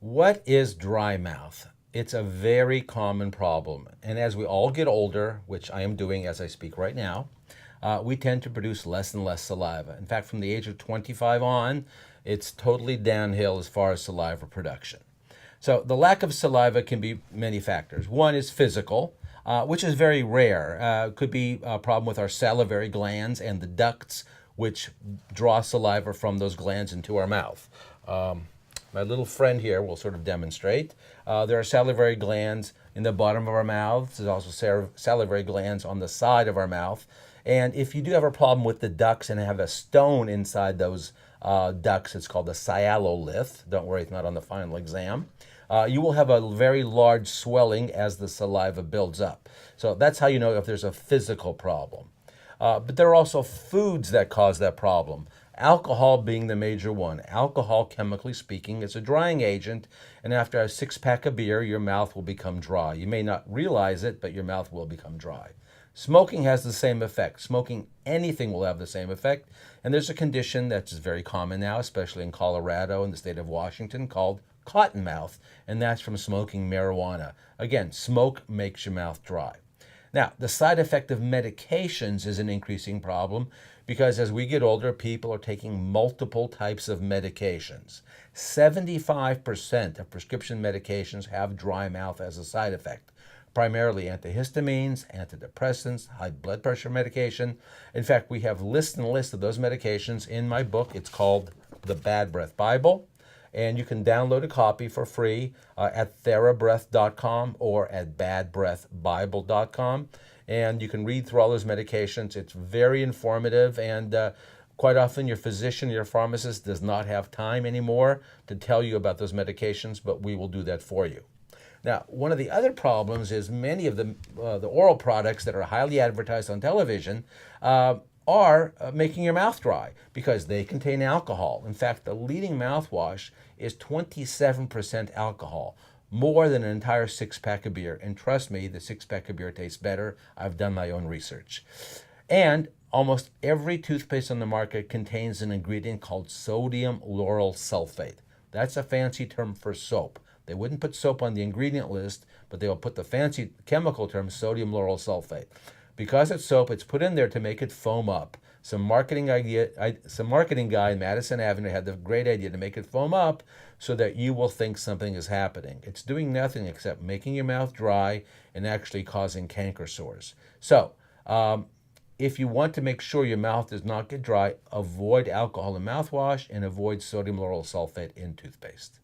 What is dry mouth? It's a very common problem. And as we all get older, which I am doing as I speak right now, we tend to produce less and less saliva. In fact, from the age of 25 on, it's totally downhill as far as saliva production. So the lack of saliva can be many factors. One is physical, which is very rare. Could be a problem with our salivary glands and the ducts, which draw saliva from those glands into our mouth. My little friend here will sort of demonstrate. There are salivary glands in the bottom of our mouths. There's also salivary glands on the side of our mouth. And if you do have a problem with the ducts and have a stone inside those ducts, it's called a sialolith. Don't worry, it's not on the final exam. You will have a very large swelling as the saliva builds up. So that's how you know if there's a physical problem. But there are also foods that cause that problem. Alcohol being the major one. Alcohol, chemically speaking, is a drying agent, and after a six-pack of beer, your mouth will become dry. You may not realize it, but your mouth will become dry. Smoking has the same effect. Smoking anything will have the same effect, and there's a condition that's very common now, especially in Colorado and the state of Washington, called cottonmouth, and that's from smoking marijuana. Again, smoke makes your mouth dry. Now, the side effect of medications is an increasing problem because as we get older, people are taking multiple types of medications. 75% of prescription medications have dry mouth as a side effect, primarily antihistamines, antidepressants, high blood pressure medication. In fact, we have lists and lists of those medications in my book. It's called The Bad Breath Bible. And you can download a copy for free at therabreath.com or at badbreathbible.com. And you can read through all those medications. It's very informative, and quite often your physician, your pharmacist does not have time anymore to tell you about those medications, but we will do that for you. Now, one of the other problems is many of the oral products that are highly advertised on television are making your mouth dry because they contain alcohol. In fact, the leading mouthwash is 27% alcohol, more than an entire six-pack of beer. And trust me, the six-pack of beer tastes better. I've done my own research. And almost every toothpaste on the market contains an ingredient called sodium lauryl sulfate. That's a fancy term for soap. They wouldn't put soap on the ingredient list, but they will put the fancy chemical term sodium lauryl sulfate. Because it's soap, it's put in there to make it foam up. Some marketing guy in Madison Avenue had the great idea to make it foam up so that you will think something is happening. It's doing nothing except making your mouth dry and actually causing canker sores. So, if you want to make sure your mouth does not get dry, avoid alcohol in mouthwash and avoid sodium lauryl sulfate in toothpaste.